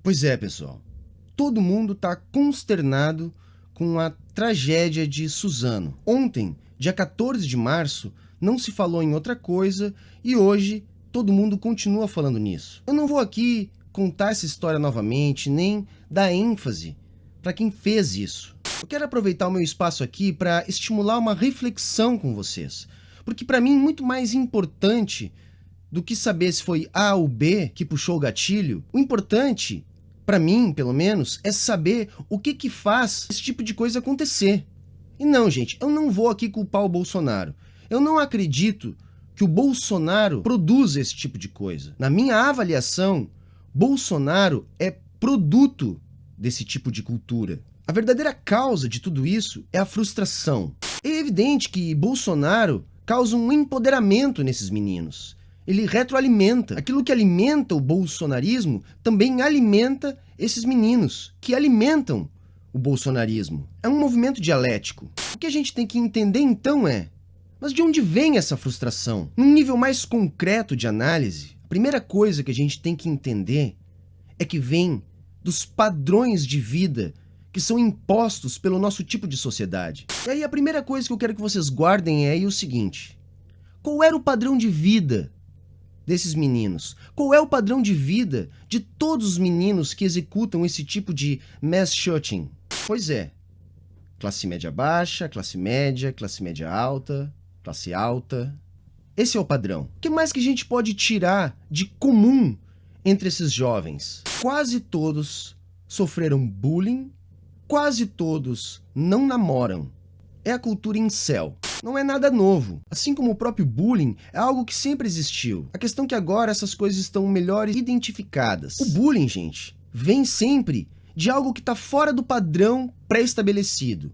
Pois é, pessoal. Todo mundo está consternado com a tragédia de Suzano. Ontem, dia 14 de março, não se falou em outra coisa e hoje todo mundo continua falando nisso. Eu não vou aqui contar essa história novamente, nem dar ênfase para quem fez isso. Eu quero aproveitar o meu espaço aqui para estimular uma reflexão com vocês, porque para mim muito mais importante do que saber se foi A ou B que puxou o gatilho, o importante, para mim pelo menos, é saber o que faz esse tipo de coisa acontecer. E não, gente, eu não vou aqui culpar o Bolsonaro. Eu não acredito que o Bolsonaro produza esse tipo de coisa. Na minha avaliação, Bolsonaro é produto desse tipo de cultura. A verdadeira causa de tudo isso é a frustração. É evidente que Bolsonaro causa um empoderamento nesses meninos. Ele retroalimenta. Aquilo que alimenta o bolsonarismo também alimenta esses meninos, que alimentam o bolsonarismo. É um movimento dialético. O que a gente tem que entender então é, mas de onde vem essa frustração? Num nível mais concreto de análise, a primeira coisa que a gente tem que entender é que vem dos padrões de vida que são impostos pelo nosso tipo de sociedade. E aí a primeira coisa que eu quero que vocês guardem é aí o seguinte: qual era o padrão de vida desses meninos? Qual é o padrão de vida de todos os meninos que executam esse tipo de mass shooting? Pois é, classe média baixa, classe média alta, classe alta. Esse é o padrão. O que mais que a gente pode tirar de comum entre esses jovens? Quase todos sofreram bullying, quase todos não namoram. É a cultura incel. Não é nada novo. Assim como o próprio bullying, é algo que sempre existiu. A questão é que agora essas coisas estão melhor identificadas. O bullying, gente, vem sempre de algo que está fora do padrão pré-estabelecido.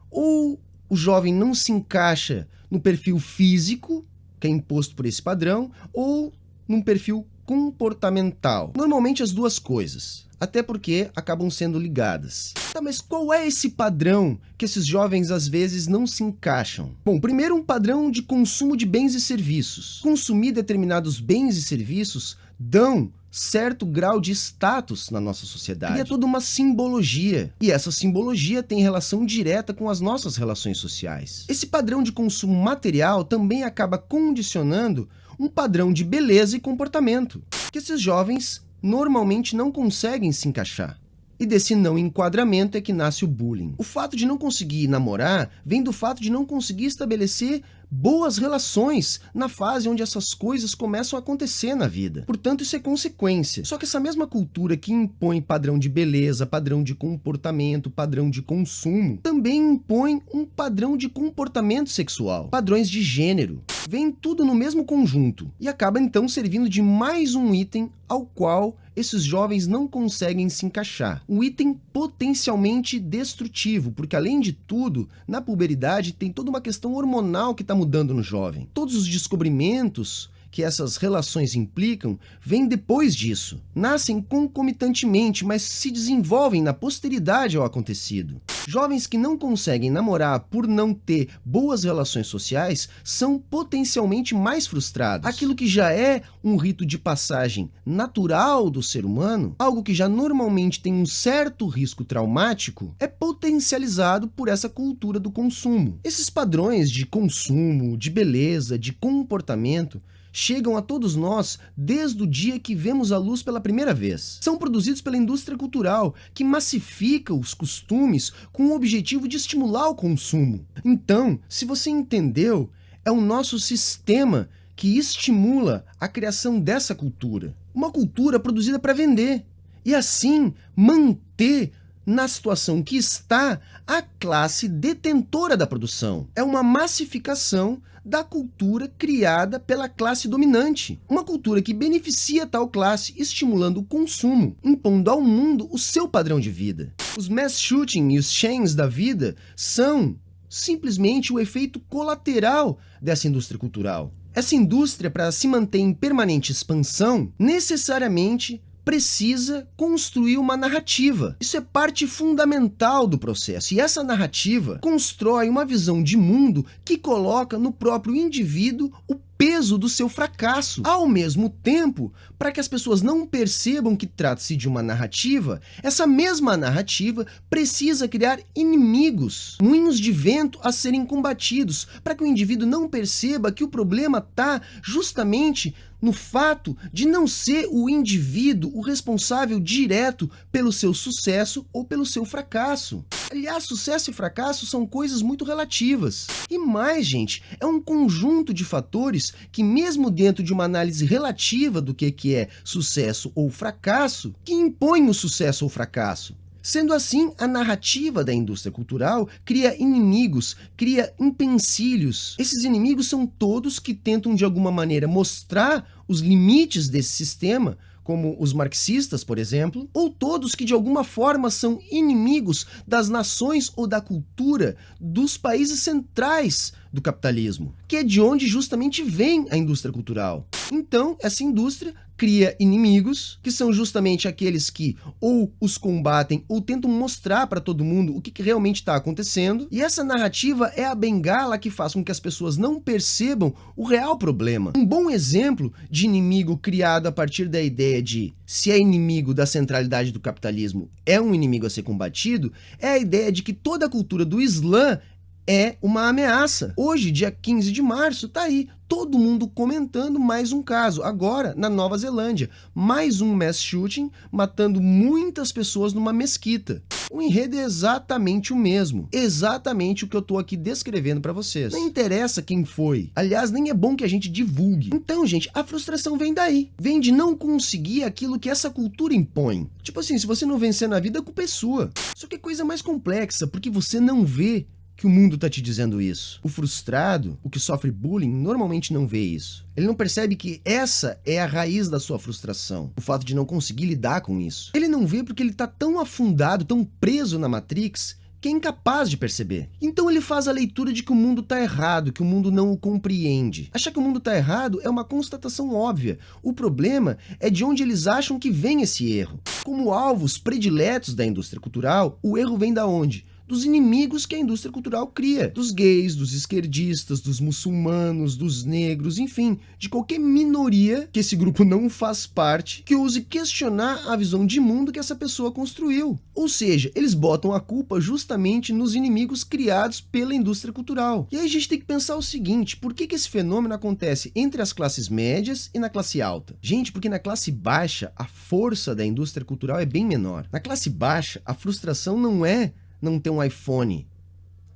Ou o jovem não se encaixa no perfil físico, que é imposto por esse padrão, ou num perfil comportamental. Normalmente as duas coisas. Até porque acabam sendo ligadas. Tá, mas qual é esse padrão que esses jovens às vezes não se encaixam? Bom, primeiro um padrão de consumo de bens e serviços. Consumir determinados bens e serviços dão certo grau de status na nossa sociedade. Cria toda uma simbologia. E essa simbologia tem relação direta com as nossas relações sociais. Esse padrão de consumo material também acaba condicionando um padrão de beleza e comportamento, que esses jovens normalmente não conseguem se encaixar. E desse não enquadramento é que nasce o bullying. O fato de não conseguir namorar vem do fato de não conseguir estabelecer boas relações na fase onde essas coisas começam a acontecer na vida. Portanto, isso é consequência. Só que essa mesma cultura que impõe padrão de beleza, padrão de comportamento, padrão de consumo, também impõe um padrão de comportamento sexual, padrões de gênero. Vem tudo no mesmo conjunto e acaba então servindo de mais um item ao qual esses jovens não conseguem se encaixar. Um item potencialmente destrutivo, porque além de tudo, na puberidade tem toda uma questão hormonal que está mudando no jovem. Todos os descobrimentos que essas relações implicam vêm depois disso. Nascem concomitantemente, mas se desenvolvem na posteridade ao acontecido. Jovens que não conseguem namorar por não ter boas relações sociais são potencialmente mais frustrados. Aquilo que já é um rito de passagem natural do ser humano, algo que já normalmente tem um certo risco traumático, é potencializado por essa cultura do consumo. Esses padrões de consumo, de beleza, de comportamento chegam a todos nós desde o dia que vemos a luz pela primeira vez. São produzidos pela indústria cultural, que massifica os costumes com o objetivo de estimular o consumo. Então, se você entendeu, é o nosso sistema que estimula a criação dessa cultura. Uma cultura produzida para vender. E assim, manter na situação que está a classe detentora da produção. É uma massificação da cultura criada pela classe dominante. Uma cultura que beneficia tal classe, estimulando o consumo, impondo ao mundo o seu padrão de vida. Os mass shooting e os chains da vida são simplesmente o efeito colateral dessa indústria cultural. Essa indústria, para se manter em permanente expansão, necessariamente precisa construir uma narrativa. Isso é parte fundamental do processo. E essa narrativa constrói uma visão de mundo que coloca no próprio indivíduo o peso do seu fracasso. Ao mesmo tempo, para que as pessoas não percebam que trata-se de uma narrativa, essa mesma narrativa precisa criar inimigos, moinhos de vento a serem combatidos, para que o indivíduo não perceba que o problema está justamente no fato de não ser o indivíduo o responsável direto pelo seu sucesso ou pelo seu fracasso. Aliás, sucesso e fracasso são coisas muito relativas. E mais, gente, é um conjunto de fatores que, mesmo dentro de uma análise relativa do que é sucesso ou fracasso, que impõe o sucesso ou fracasso. Sendo assim, a narrativa da indústria cultural cria inimigos, cria empecilhos. Esses inimigos são todos que tentam de alguma maneira mostrar os limites desse sistema, como os marxistas, por exemplo, ou todos que de alguma forma são inimigos das nações ou da cultura dos países centrais do capitalismo, que é de onde justamente vem a indústria cultural. Então, essa indústria cria inimigos, que são justamente aqueles que ou os combatem ou tentam mostrar para todo mundo o que realmente está acontecendo, e essa narrativa é a bengala que faz com que as pessoas não percebam o real problema. Um bom exemplo de inimigo criado a partir da ideia de se é inimigo da centralidade do capitalismo, é um inimigo a ser combatido, é a ideia de que toda a cultura do Islã é uma ameaça. Hoje, dia 15 de março, tá aí todo mundo comentando mais um caso. Agora, na Nova Zelândia, mais um mass shooting matando muitas pessoas numa mesquita. O enredo é exatamente o mesmo. Exatamente o que eu tô aqui descrevendo para vocês. Não interessa quem foi. Aliás, nem é bom que a gente divulgue. Então, gente, a frustração vem daí. Vem de não conseguir aquilo que essa cultura impõe. Tipo assim, se você não vencer na vida, a culpa é sua. Só que é coisa mais complexa, porque você não vê que o mundo tá te dizendo isso. O frustrado, o que sofre bullying, normalmente não vê isso. Ele não percebe que essa é a raiz da sua frustração, o fato de não conseguir lidar com isso. Ele não vê porque ele tá tão afundado, tão preso na Matrix, que é incapaz de perceber. Então ele faz a leitura de que o mundo tá errado, que o mundo não o compreende. Achar que o mundo tá errado é uma constatação óbvia. O problema é de onde eles acham que vem esse erro. Como alvos prediletos da indústria cultural, o erro vem da onde? Dos inimigos que a indústria cultural cria, dos gays, dos esquerdistas, dos muçulmanos, dos negros, enfim, de qualquer minoria que esse grupo não faz parte, que ouse questionar a visão de mundo que essa pessoa construiu. Ou seja, eles botam a culpa justamente nos inimigos criados pela indústria cultural. E aí a gente tem que pensar o seguinte, por que esse fenômeno acontece entre as classes médias e na classe alta? Gente, porque na classe baixa, a força da indústria cultural é bem menor. Na classe baixa, a frustração não é não ter um iPhone,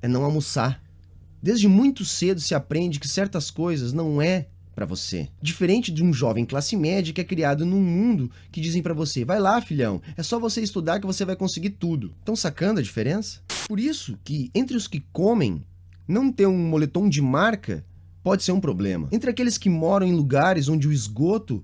é não almoçar. Desde muito cedo se aprende que certas coisas não é para você. Diferente de um jovem classe média que é criado num mundo que dizem para você, vai lá filhão, é só você estudar que você vai conseguir tudo. Estão sacando a diferença? Por isso que entre os que comem, não ter um moletom de marca pode ser um problema. Entre aqueles que moram em lugares onde o esgoto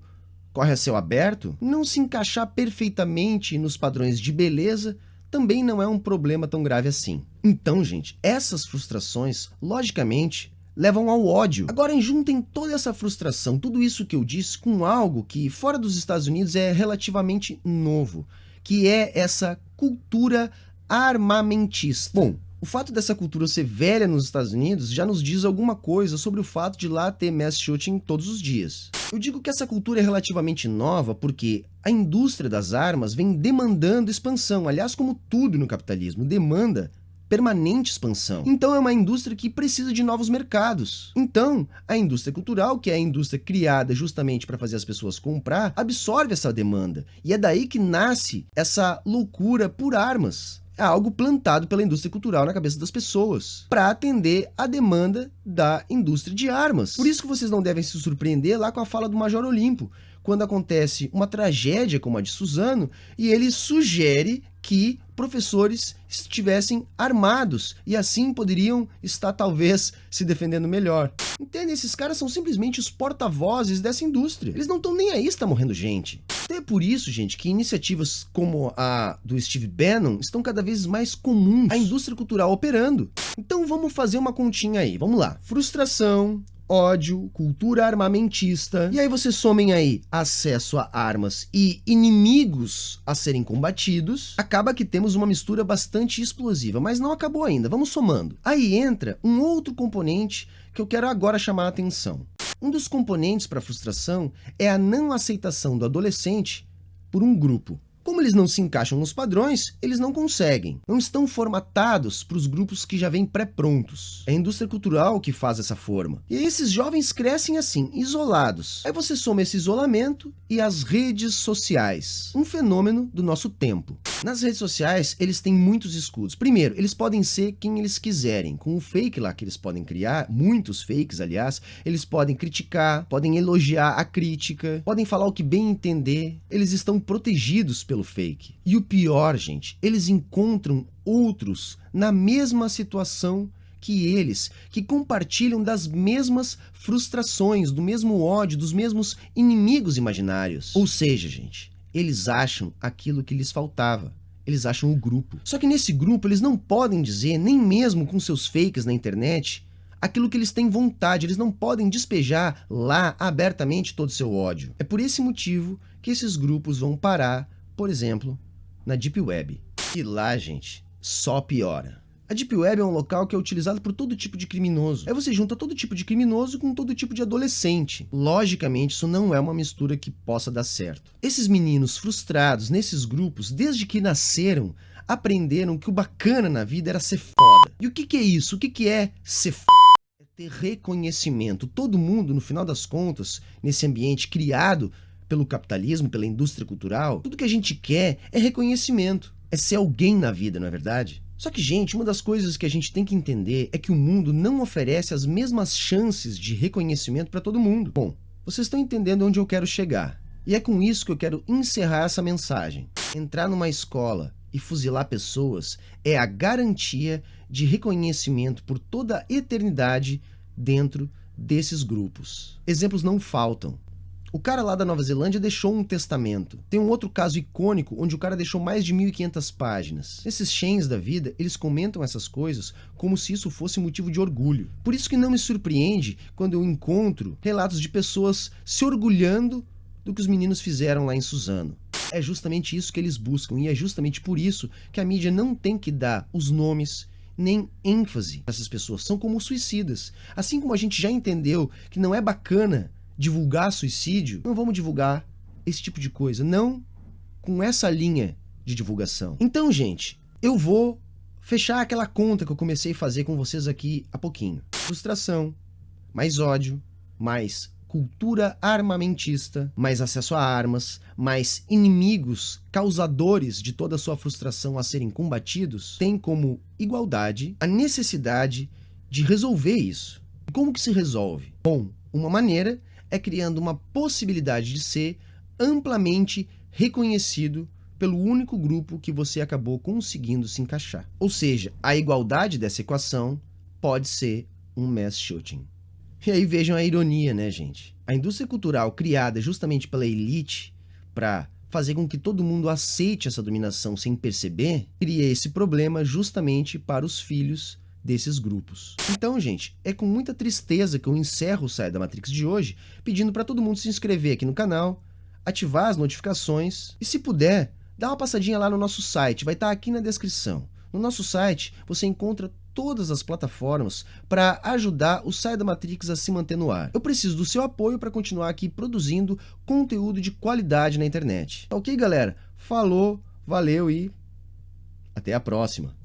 corre a céu aberto, não se encaixar perfeitamente nos padrões de beleza também não é um problema tão grave assim. Então, gente, essas frustrações, logicamente, levam ao ódio. Agora, juntem toda essa frustração, tudo isso que eu disse, com algo que fora dos Estados Unidos é relativamente novo, que é essa cultura armamentista. Bom, o fato dessa cultura ser velha nos Estados Unidos já nos diz alguma coisa sobre o fato de lá ter mass shooting todos os dias. Eu digo que essa cultura é relativamente nova porque a indústria das armas vem demandando expansão. Aliás, como tudo no capitalismo, demanda permanente expansão. Então é uma indústria que precisa de novos mercados. Então, a indústria cultural, que é a indústria criada justamente para fazer as pessoas comprar, absorve essa demanda. E é daí que nasce essa loucura por armas. É algo plantado pela indústria cultural na cabeça das pessoas, para atender a demanda da indústria de armas. Por isso que vocês não devem se surpreender lá com a fala do Major Olimpo, quando acontece uma tragédia como a de Suzano, e ele sugere que professores estivessem armados e assim poderiam estar talvez se defendendo melhor. Entende? Esses caras são simplesmente os porta-vozes dessa indústria. Eles não estão nem aí se tá morrendo gente. Até por isso, gente, que iniciativas como a do Steve Bannon estão cada vez mais comuns. A indústria cultural operando. Então vamos fazer uma continha aí. Vamos lá. Frustração, ódio, cultura armamentista, e aí vocês somem aí acesso a armas e inimigos a serem combatidos, acaba que temos uma mistura bastante explosiva, mas não acabou ainda, vamos somando. Aí entra um outro componente que eu quero agora chamar a atenção. Um dos componentes para a frustração é a não aceitação do adolescente por um grupo. Como eles não se encaixam nos padrões, eles não conseguem. Não estão formatados para os grupos que já vêm pré-prontos. É a indústria cultural que faz essa forma. E esses jovens crescem assim, isolados. Aí você soma esse isolamento e as redes sociais. Um fenômeno do nosso tempo. Nas redes sociais, eles têm muitos escudos. Primeiro, eles podem ser quem eles quiserem. Com o fake lá que eles podem criar, muitos fakes, aliás, eles podem criticar, podem elogiar a crítica, podem falar o que bem entender. Eles estão protegidos pelo fake. E o pior, gente, eles encontram outros na mesma situação que eles, que compartilham das mesmas frustrações, do mesmo ódio, dos mesmos inimigos imaginários. Ou seja, gente, eles acham aquilo que lhes faltava. Eles acham o grupo. Só que nesse grupo eles não podem dizer, nem mesmo com seus fakes na internet, aquilo que eles têm vontade. Eles não podem despejar lá abertamente todo o seu ódio. É por esse motivo que esses grupos vão parar, por exemplo, na Deep Web. E lá, gente, só piora. A Deep Web é um local que é utilizado por todo tipo de criminoso. Aí você junta todo tipo de criminoso com todo tipo de adolescente. Logicamente, isso não é uma mistura que possa dar certo. Esses meninos frustrados nesses grupos, desde que nasceram, aprenderam que o bacana na vida era ser foda. E o que é isso? O que é ser foda? É ter reconhecimento. Todo mundo, no final das contas, nesse ambiente criado pelo capitalismo, pela indústria cultural, tudo que a gente quer é reconhecimento. É ser alguém na vida, não é verdade? Só que, gente, uma das coisas que a gente tem que entender é que o mundo não oferece as mesmas chances de reconhecimento para todo mundo. Bom, vocês estão entendendo onde eu quero chegar. E é com isso que eu quero encerrar essa mensagem. Entrar numa escola e fuzilar pessoas é a garantia de reconhecimento por toda a eternidade dentro desses grupos. Exemplos não faltam. O cara lá da Nova Zelândia deixou um testamento. Tem um outro caso icônico onde o cara deixou mais de 1.500 páginas. Esses Shanes da vida, eles comentam essas coisas como se isso fosse motivo de orgulho. Por isso que não me surpreende quando eu encontro relatos de pessoas se orgulhando do que os meninos fizeram lá em Suzano. É justamente isso que eles buscam e é justamente por isso que a mídia não tem que dar os nomes nem ênfase para essas pessoas. São como suicidas. Assim como a gente já entendeu que não é bacana divulgar suicídio, não vamos divulgar esse tipo de coisa, não com essa linha de divulgação. Então, gente, eu vou fechar aquela conta que eu comecei a fazer com vocês aqui há pouquinho. Frustração, mais ódio, mais cultura armamentista, mais acesso a armas, mais inimigos causadores de toda a sua frustração a serem combatidos, tem como igualdade a necessidade de resolver isso. E como que se resolve? Bom, uma maneira é criando uma possibilidade de ser amplamente reconhecido pelo único grupo que você acabou conseguindo se encaixar. Ou seja, a igualdade dessa equação pode ser um mass shooting. E aí vejam a ironia, né, gente? A indústria cultural criada justamente pela elite para fazer com que todo mundo aceite essa dominação sem perceber, cria esse problema justamente para os filhos desses grupos. Então, gente, é com muita tristeza que eu encerro o Saia da Matrix de hoje, pedindo para todo mundo se inscrever aqui no canal, ativar as notificações e, se puder, dá uma passadinha lá no nosso site, vai estar aqui na descrição. No nosso site, você encontra todas as plataformas para ajudar o Saia da Matrix a se manter no ar. Eu preciso do seu apoio para continuar aqui produzindo conteúdo de qualidade na internet. Ok, galera? Falou, valeu e até a próxima!